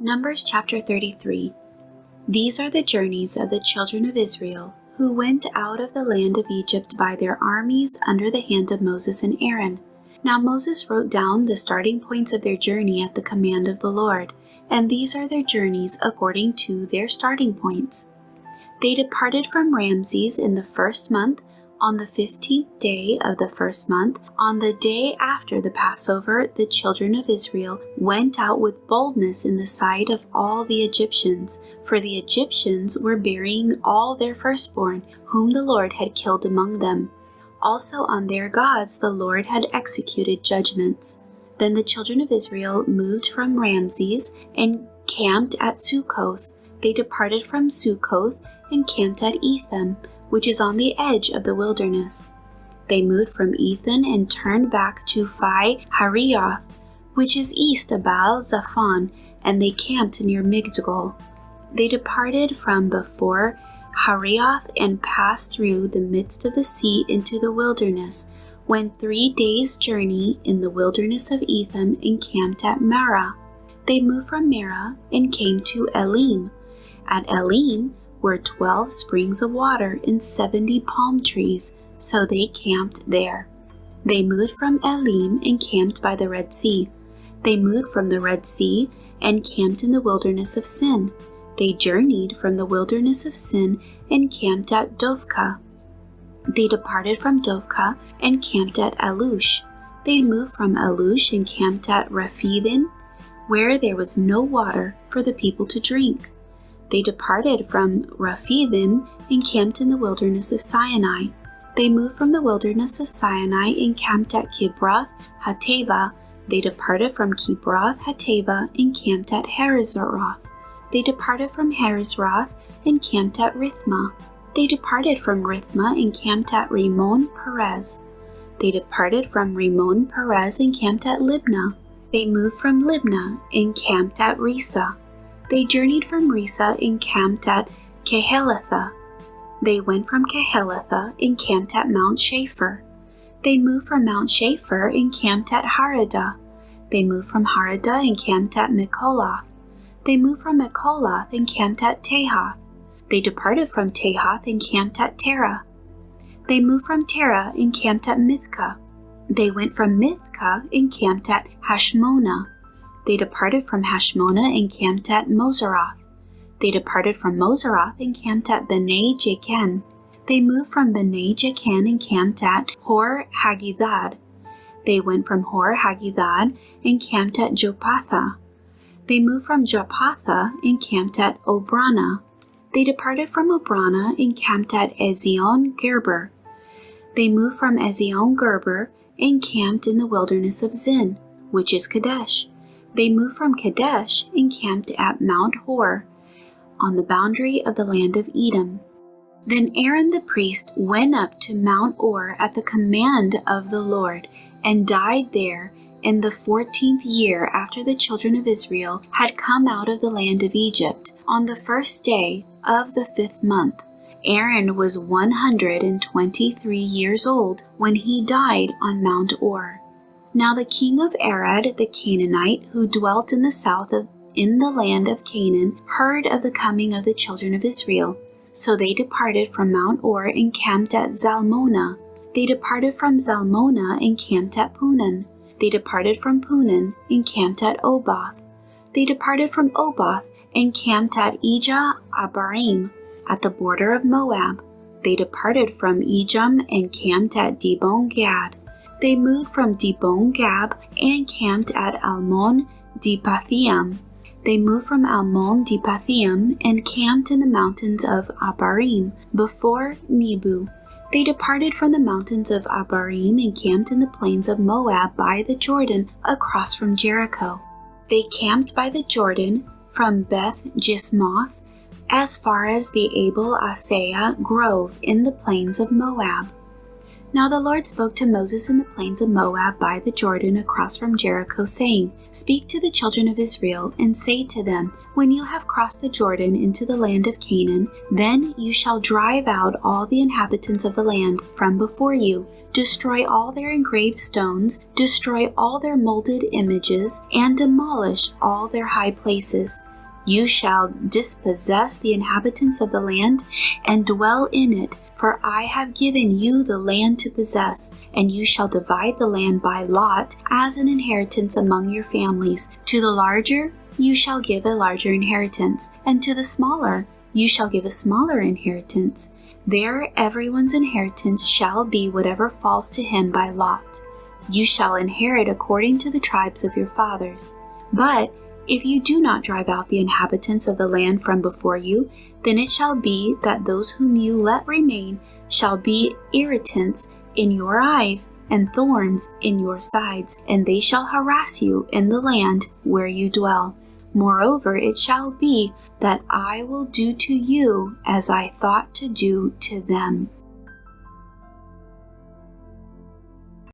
Numbers chapter 33. These are the journeys of the children of Israel who went out of the land of Egypt by their armies under the hand of Moses and Aaron. Now Moses wrote down the starting points of their journey at the command of the Lord, and these are their journeys according to their starting points. They departed from Ramses in the first month, on the 15th day of the first month. On the day after the Passover, the children of Israel went out with boldness in the sight of all the Egyptians, for the Egyptians were burying all their firstborn, whom the Lord had killed among them. Also on their gods the Lord had executed judgments. Then the children of Israel moved from Ramses and camped at Succoth. They departed from Succoth and camped at Etham, which is on the edge of the wilderness. They moved from Etham and turned back to Phi-Hahiroth, which is east of Baal-Zephon, and they camped near Migdol. They departed from before Hahiroth and passed through the midst of the sea into the wilderness, went 3 days' journey in the wilderness of Etham and camped at Marah. They moved from Marah and came to Elim. At Elim were 12 springs of water and 70 palm trees, so they camped there. They moved from Elim and camped by the Red Sea. They moved from the Red Sea and camped in the wilderness of Sin. They journeyed from the wilderness of Sin and camped at Dovka. They departed from Dovka and camped at Alush. They moved from Alush and camped at Rephidim, where there was no water for the people to drink. They departed from Rephidim and camped in the wilderness of Sinai. They moved from the wilderness of Sinai and camped at Kibroth Hattaavah. They departed from Kibroth Hattaavah and camped at Hazeroth. They departed from Hazeroth and camped at Rithmah. They departed from Rithmah and camped at Rimmon Perez. They departed from Rimmon Perez and camped at Libnah. They moved from Libnah and camped at Risa. They journeyed from Risa and camped at Kehelatha. They went from Kehelatha and camped at Mount Shapher. They moved from Mount Shapher and camped at Haradah. They moved from Haradah and camped at Mikolath. They moved from Mikolath and camped at Tahath. They departed from Tahath and camped at Terah. They moved from Terah and camped at Mithkah. They went from Mithkah and camped at Hashmonah. They departed from Hashmonah and camped at Moseroth. They departed from Moseroth and camped at Bnei Jacan. They moved from Bnei Jacan and camped at Hor Haggidgad. They went from Hor Haggidgad and camped at Jopatha. They moved from Jopatha and camped at Obrana. They departed from Obrana and camped at Ezion Geber. They moved from Ezion Geber and camped in the wilderness of Zin, which is Kadesh. They moved from Kadesh and camped at Mount Hor, on the boundary of the land of Edom. Then Aaron the priest went up to Mount Hor at the command of the Lord, and died there in the 14th year after the children of Israel had come out of the land of Egypt, on the first day of the 5th month. Aaron was 123 years old when he died on Mount Hor. Now the king of Arad the Canaanite, who dwelt in the south in the land of Canaan, heard of the coming of the children of Israel. So they departed from Mount Hor and camped at Zalmonah. They departed from Zalmonah and camped at Punan. They departed from Punan and camped at Oboth. They departed from Oboth and camped at Ijah Abarim, at the border of Moab. They departed from Ijam and camped at Dibon Gad. They moved from Dibon Gad and camped at Almon Dipathaim. They moved from Almon Dipathaim and camped in the mountains of Abarim, before Nebo. They departed from the mountains of Abarim and camped in the plains of Moab by the Jordan, across from Jericho. They camped by the Jordan from Beth Jismoth as far as the Abel Asaiah grove in the plains of Moab. Now the Lord spoke to Moses in the plains of Moab by the Jordan across from Jericho, saying, Speak to the children of Israel, and say to them, When you have crossed the Jordan into the land of Canaan, then you shall drive out all the inhabitants of the land from before you, destroy all their engraved stones, destroy all their molded images, and demolish all their high places. You shall dispossess the inhabitants of the land and dwell in it, for I have given you the land to possess, and you shall divide the land by lot as an inheritance among your families. To the larger you shall give a larger inheritance, and to the smaller you shall give a smaller inheritance. There everyone's inheritance shall be whatever falls to him by lot. You shall inherit according to the tribes of your fathers. But if you do not drive out the inhabitants of the land from before you, then it shall be that those whom you let remain shall be irritants in your eyes and thorns in your sides, and they shall harass you in the land where you dwell. Moreover, it shall be that I will do to you as I thought to do to them.